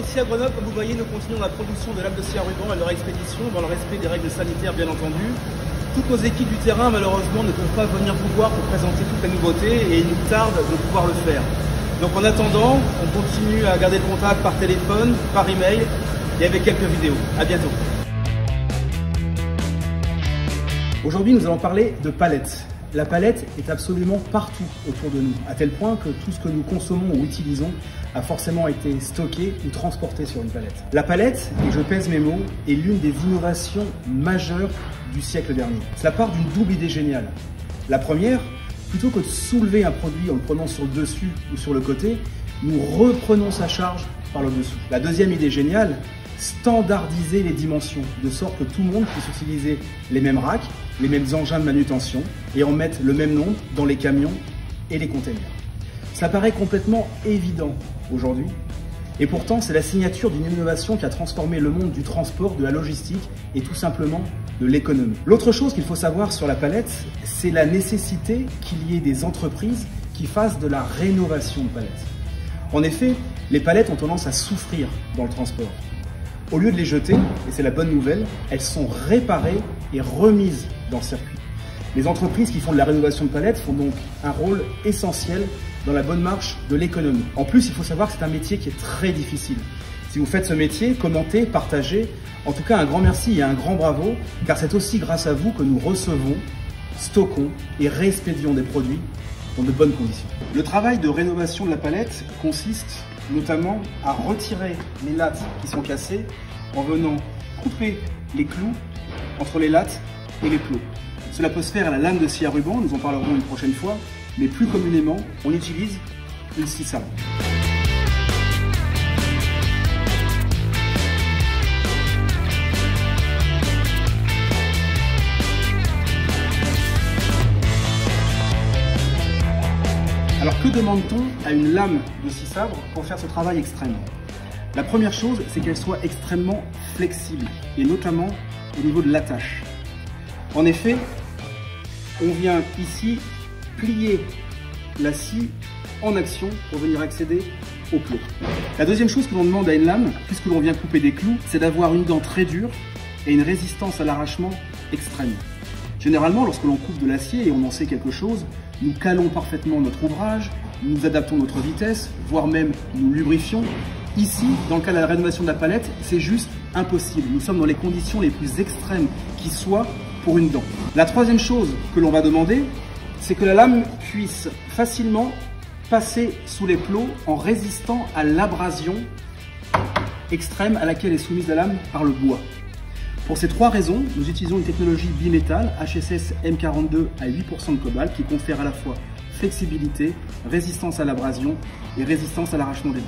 Ici à Grenoble, comme vous voyez, nous continuons la production de lames de scie à ruban et leur expédition dans le respect des règles sanitaires bien entendu. Toutes nos équipes du terrain malheureusement ne peuvent pas venir vous voir pour présenter toute la nouveauté et il nous tarde de pouvoir le faire. Donc en attendant, on continue à garder le contact par téléphone, par email et avec quelques vidéos. À bientôt. Aujourd'hui, nous allons parler de palettes. La palette est absolument partout autour de nous, à tel point que tout ce que nous consommons ou utilisons a forcément été stocké ou transporté sur une palette. La palette, et je pèse mes mots, est l'une des innovations majeures du siècle dernier. Cela part d'une double idée géniale. La première, plutôt que de soulever un produit en le prenant sur le dessus ou sur le côté, nous reprenons sa charge par le dessous. La deuxième idée géniale, standardiser les dimensions, de sorte que tout le monde puisse utiliser les mêmes racks, les mêmes engins de manutention et en mettre le même nombre dans les camions et les containers. Ça paraît complètement évident aujourd'hui et pourtant c'est la signature d'une innovation qui a transformé le monde du transport, de la logistique et tout simplement de l'économie. L'autre chose qu'il faut savoir sur la palette, c'est la nécessité qu'il y ait des entreprises qui fassent de la rénovation de palettes. En effet, les palettes ont tendance à souffrir dans le transport. Au lieu de les jeter, et c'est la bonne nouvelle, elles sont réparées et remises dans le circuit. Les entreprises qui font de la rénovation de palettes font donc un rôle essentiel dans la bonne marche de l'économie. En plus, il faut savoir que c'est un métier qui est très difficile. Si vous faites ce métier, commentez, partagez. En tout cas, un grand merci et un grand bravo, car c'est aussi grâce à vous que nous recevons, stockons et réexpédions des produits dans de bonnes conditions. Le travail de rénovation de la palette consiste notamment à retirer les lattes qui sont cassées en venant couper les clous entre les lattes et les plots. Cela peut se faire à la lame de scie à ruban, nous en parlerons une prochaine fois, mais plus communément, on utilise une scie sabre. Alors que demande-t-on à une lame de scie sabre pour faire ce travail extrême? La première chose, c'est qu'elle soit extrêmement flexible, et notamment au niveau de l'attache. En effet, on vient ici plier la scie en action pour venir accéder au plot. La deuxième chose que l'on demande à une lame, puisque l'on vient couper des clous, c'est d'avoir une dent très dure et une résistance à l'arrachement extrême. Généralement, lorsque l'on coupe de l'acier et on en sait quelque chose, nous calons parfaitement notre ouvrage, nous adaptons notre vitesse, voire même nous lubrifions. Ici, dans le cas de la rénovation de la palette, c'est juste impossible. Nous sommes dans les conditions les plus extrêmes qui soient pour une dent. La troisième chose que l'on va demander, c'est que la lame puisse facilement passer sous les plots en résistant à l'abrasion extrême à laquelle est soumise la lame par le bois. Pour ces trois raisons, nous utilisons une technologie bimétal HSS M42 à 8% de cobalt qui confère à la fois flexibilité, résistance à l'abrasion et résistance à l'arrachement des dents.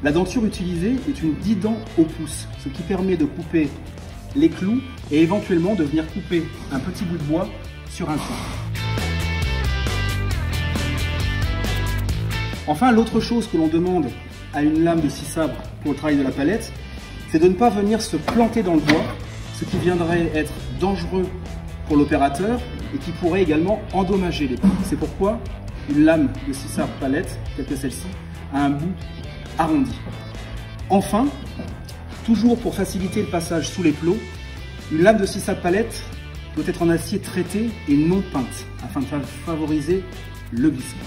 La denture utilisée est une 10 dents au pouce, ce qui permet de couper les clous et éventuellement de venir couper un petit bout de bois sur un clou. Enfin, l'autre chose que l'on demande à une lame de scie sabre pour le travail de la palette, c'est de ne pas venir se planter dans le bois, ce qui viendrait être dangereux pour l'opérateur et qui pourrait également endommager les plots. C'est pourquoi une lame de scie sabre palette, telle que celle-ci, a un bout arrondi. Enfin, toujours pour faciliter le passage sous les plots, une lame de scie sabre palette doit être en acier traité et non peinte, afin de favoriser le glissement.